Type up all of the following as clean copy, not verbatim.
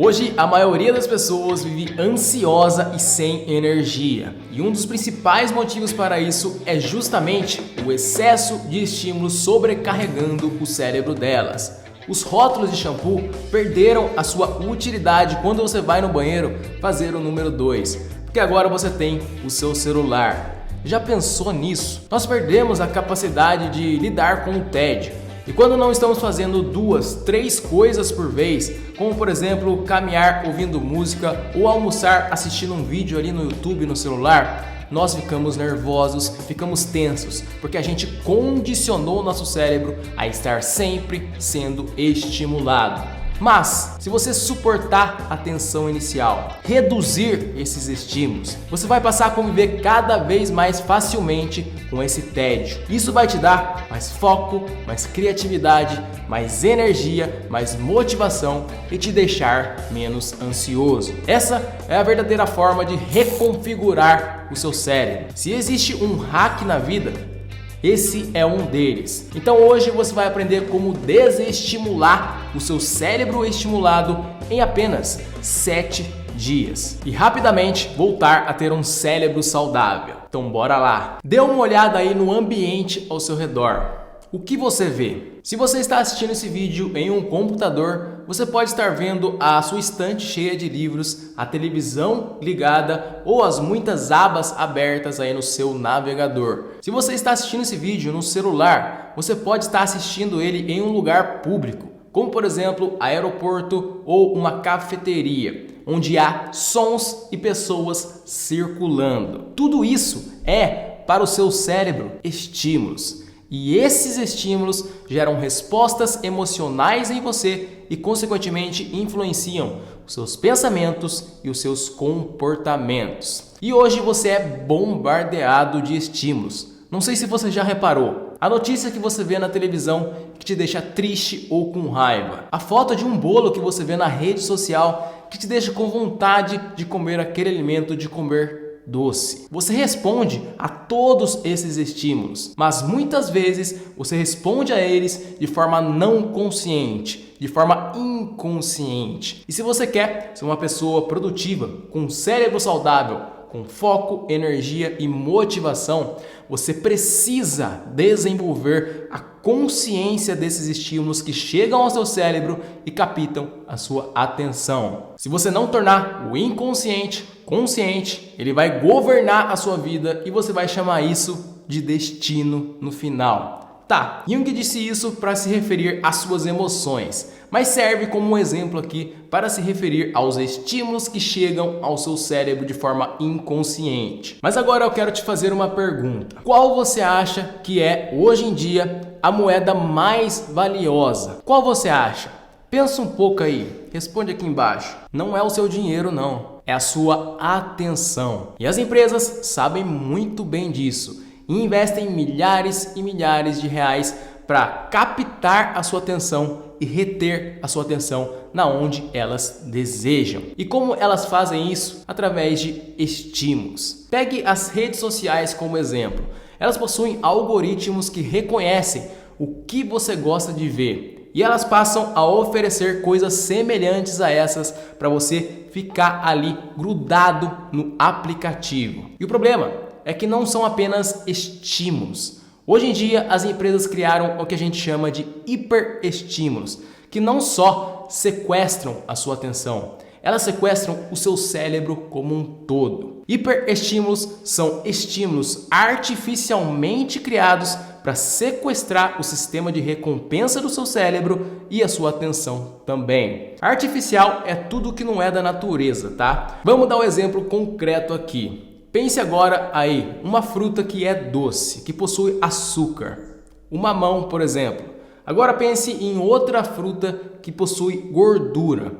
Hoje, a maioria das pessoas vive ansiosa e sem energia. E um dos principais motivos para isso é justamente o excesso de estímulos sobrecarregando o cérebro delas. Os rótulos de shampoo perderam a sua utilidade quando você vai no banheiro fazer o número 2, porque agora você tem o seu celular. Já pensou nisso? Nós perdemos a capacidade de lidar com o tédio. E quando não estamos fazendo 2, 3 coisas por vez, como por exemplo caminhar ouvindo música ou almoçar assistindo um vídeo ali no YouTube no celular, nós ficamos nervosos, ficamos tensos, porque a gente condicionou o nosso cérebro a estar sempre sendo estimulado. Mas, se você suportar a tensão inicial, reduzir esses estímulos, você vai passar a conviver cada vez mais facilmente com esse tédio. Isso vai te dar mais foco, mais criatividade, mais energia, mais motivação e te deixar menos ansioso. Essa é a verdadeira forma de reconfigurar o seu cérebro. Se existe um hack na vida, esse é um deles. Então hoje você vai aprender como desestimular o seu cérebro estimulado em apenas 7 dias e rapidamente voltar a ter um cérebro saudável. Então bora lá! Dê uma olhada aí no ambiente ao seu redor. O que você vê? Se você está assistindo esse vídeo em um computador, você pode estar vendo a sua estante cheia de livros, a televisão ligada ou as muitas abas abertas aí no seu navegador. Se você está assistindo esse vídeo no celular, você pode estar assistindo ele em um lugar público, como por exemplo aeroporto ou uma cafeteria, onde há sons e pessoas circulando. Tudo isso é para o seu cérebro estímulos. E esses estímulos geram respostas emocionais em você e, consequentemente, influenciam os seus pensamentos e os seus comportamentos. E hoje você é bombardeado de estímulos. Não sei se você já reparou. A notícia que você vê na televisão que te deixa triste ou com raiva. A foto de um bolo que você vê na rede social que te deixa com vontade de comer aquele alimento, de comer doce. Você responde a todos esses estímulos, mas muitas vezes você responde a eles de forma não consciente, de forma inconsciente. E se você quer ser uma pessoa produtiva, com um cérebro saudável, com foco, energia e motivação, você precisa desenvolver a consciência desses estímulos que chegam ao seu cérebro e captam a sua atenção. Se você não tornar o inconsciente consciente, ele vai governar a sua vida e você vai chamar isso de destino no final. Tá, Jung disse isso para se referir às suas emoções, mas serve como um exemplo aqui para se referir aos estímulos que chegam ao seu cérebro de forma inconsciente. Mas agora eu quero te fazer uma pergunta. Qual você acha que é, hoje em dia, a moeda mais valiosa? Qual você acha? Pensa um pouco aí, responde aqui embaixo. Não é o seu dinheiro não, é a sua atenção. E as empresas sabem muito bem disso e investem milhares e milhares de reais para captar a sua atenção e reter a sua atenção na onde elas desejam. E como elas fazem isso? Através de estímulos. Pegue as redes sociais como exemplo. Elas possuem algoritmos que reconhecem o que você gosta de ver e elas passam a oferecer coisas semelhantes a essas para você ficar ali grudado no aplicativo. E o problema é que não são apenas estímulos. Hoje em dia, as empresas criaram o que a gente chama de hiperestímulos, que não só sequestram a sua atenção, elas sequestram o seu cérebro como um todo. Hiperestímulos são estímulos artificialmente criados para sequestrar o sistema de recompensa do seu cérebro e a sua atenção também. Artificial é tudo que não é da natureza, tá? Vamos dar um exemplo concreto aqui. Pense agora aí, uma fruta que é doce, que possui açúcar. O mamão, por exemplo. Agora pense em outra fruta que possui gordura.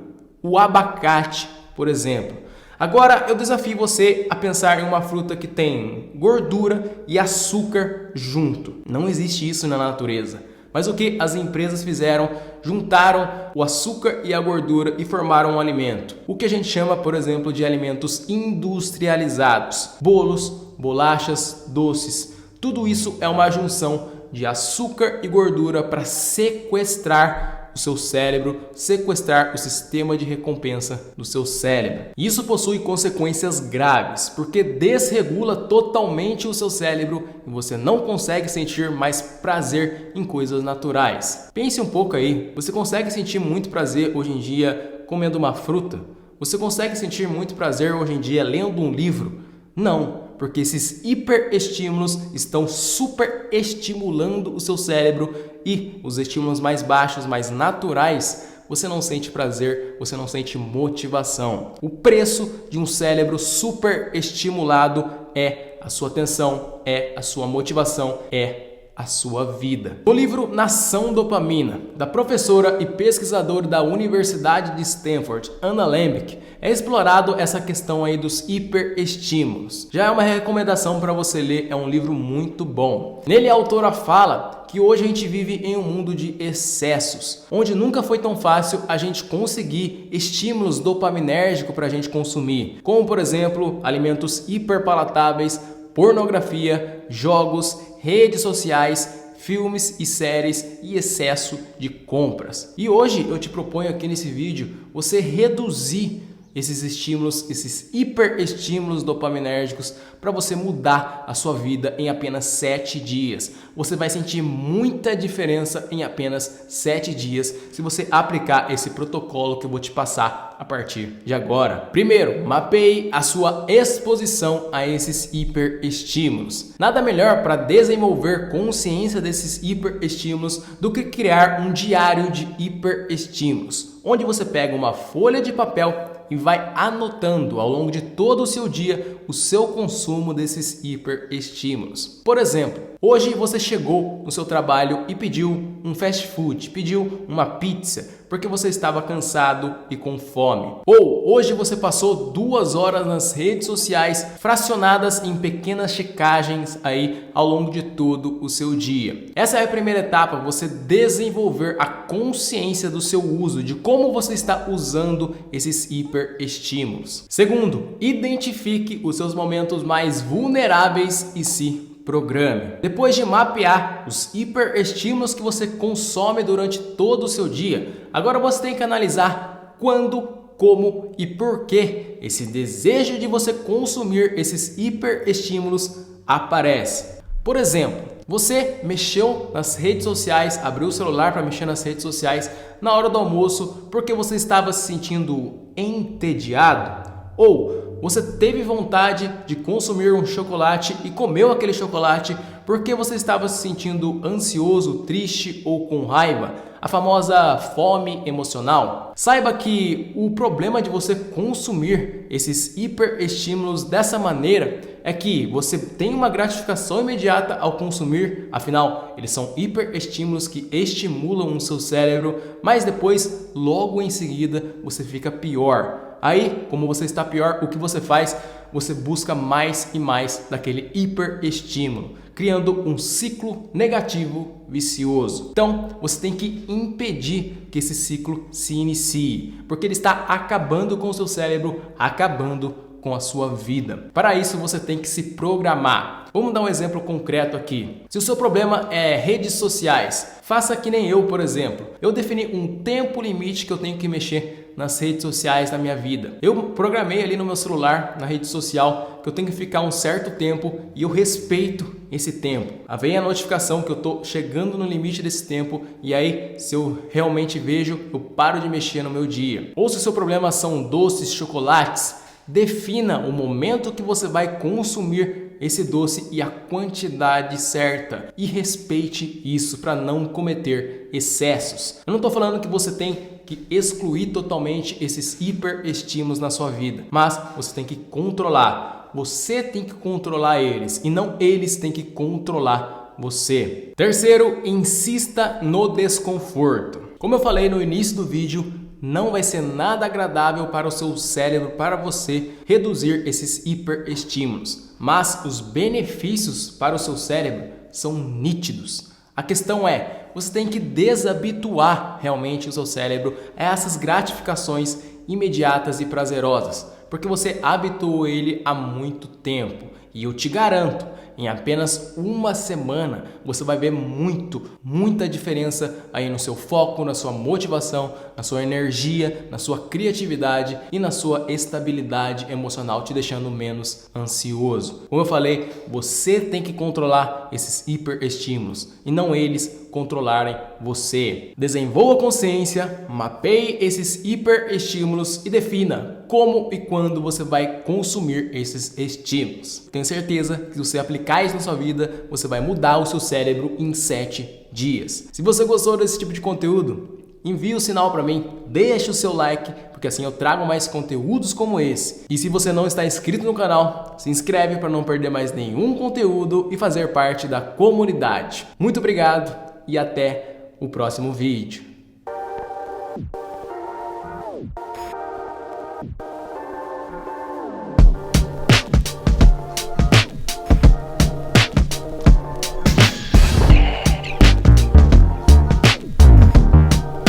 O abacate, por exemplo. Agora eu desafio você a pensar em uma fruta que tem gordura e açúcar junto. Não existe isso na natureza. Mas o que as empresas fizeram? Juntaram o açúcar e a gordura e formaram um alimento. O que a gente chama, por exemplo, de alimentos industrializados. Bolos, bolachas, doces. Tudo isso é uma junção de açúcar e gordura para sequestrar o seu cérebro, sequestrar o sistema de recompensa do seu cérebro. Isso possui consequências graves, porque desregula totalmente o seu cérebro e você não consegue sentir mais prazer em coisas naturais. Pense um pouco aí, você consegue sentir muito prazer hoje em dia comendo uma fruta? Você consegue sentir muito prazer hoje em dia lendo um livro? Não, porque esses hiperestímulos estão super estimulando o seu cérebro e os estímulos mais baixos, mais naturais, você não sente prazer, você não sente motivação. O preço de um cérebro super estimulado é a sua atenção, é a sua motivação, é a sua vida. No livro Nação Dopamina, da professora e pesquisadora da Universidade de Stanford, Anna Lembke, é explorado essa questão aí dos hiperestímulos. Já é uma recomendação para você ler, é um livro muito bom. Nele a autora fala que hoje a gente vive em um mundo de excessos, onde nunca foi tão fácil a gente conseguir estímulos dopaminérgicos para a gente consumir, como por exemplo, alimentos hiperpalatáveis, pornografia, jogos, redes sociais, filmes e séries e excesso de compras. E hoje eu te proponho aqui nesse vídeo você reduzir esses estímulos, esses hiperestímulos dopaminérgicos para você mudar a sua vida em apenas 7 dias. Você vai sentir muita diferença em apenas 7 dias se você aplicar esse protocolo que eu vou te passar a partir de agora. Primeiro, mapeie a sua exposição a esses hiperestímulos. Nada melhor para desenvolver consciência desses hiperestímulos do que criar um diário de hiperestímulos, onde você pega uma folha de papel e vai anotando ao longo de todo o seu dia o seu consumo desses hiperestímulos. Por exemplo, hoje você chegou no seu trabalho e pediu um fast food, pediu uma pizza, porque você estava cansado e com fome. Ou hoje você passou 2 horas nas redes sociais, fracionadas em pequenas checagens aí ao longo de todo o seu dia. Essa é a primeira etapa, você desenvolver a consciência do seu uso, de como você está usando esses hiperestímulos. Segundo, identifique os seus momentos mais vulneráveis e se programe. Depois de mapear os hiperestímulos que você consome durante todo o seu dia, agora você tem que analisar quando, como e por que esse desejo de você consumir esses hiperestímulos aparece. Por exemplo, você mexeu nas redes sociais, abriu o celular para mexer nas redes sociais na hora do almoço porque você estava se sentindo entediado? Ou você teve vontade de consumir um chocolate e comeu aquele chocolate porque você estava se sentindo ansioso, triste ou com raiva? A famosa fome emocional. Saiba que o problema de você consumir esses hiperestímulos dessa maneira é que você tem uma gratificação imediata ao consumir, afinal, eles são hiperestímulos que estimulam o seu cérebro, mas depois, logo em seguida, você fica pior. Aí, como você está pior, o que você faz? Você busca mais e mais daquele hiperestímulo, criando um ciclo negativo vicioso. Então, você tem que impedir que esse ciclo se inicie, porque ele está acabando com o seu cérebro, acabando com a sua vida. Para isso, você tem que se programar. Vamos dar um exemplo concreto aqui. Se o seu problema é redes sociais, faça que nem eu, por exemplo. Eu defini um tempo limite que eu tenho que mexer nas redes sociais da minha vida. Eu programei ali no meu celular, na rede social, que eu tenho que ficar um certo tempo e eu respeito esse tempo. Aí vem a notificação que eu estou chegando no limite desse tempo e aí, se eu realmente vejo, eu paro de mexer no meu dia. Ou se o seu problema são doces, chocolates, defina o momento que você vai consumir esse doce e a quantidade certa e respeite isso para não cometer excessos. Eu não estou falando que você tem que excluir totalmente esses hiperestímulos na sua vida, mas você tem que controlar. Você tem que controlar eles e não eles têm que controlar você. Terceiro, insista no desconforto. Como eu falei no início do vídeo, não vai ser nada agradável para o seu cérebro, para você reduzir esses hiperestímulos, mas os benefícios para o seu cérebro são nítidos. A questão é, você tem que desabituar realmente o seu cérebro a essas gratificações imediatas e prazerosas, porque você habituou ele há muito tempo E eu te garanto, em apenas uma semana você vai ver muita diferença aí no seu foco, na sua motivação, na sua energia, na sua criatividade e na sua estabilidade emocional, te deixando menos ansioso. Como eu falei, você tem que controlar esses hiperestímulos e não eles controlarem você. Desenvolva consciência, mapeie esses hiperestímulos e defina como e quando você vai consumir esses estímulos. Tenho certeza que se você aplicar isso na sua vida, você vai mudar o seu cérebro em 7 dias. Se você gostou desse tipo de conteúdo, envie o sinal para mim, deixe o seu like, porque assim eu trago mais conteúdos como esse. E se você não está inscrito no canal, se inscreve para não perder mais nenhum conteúdo e fazer parte da comunidade. Muito obrigado e até o próximo vídeo.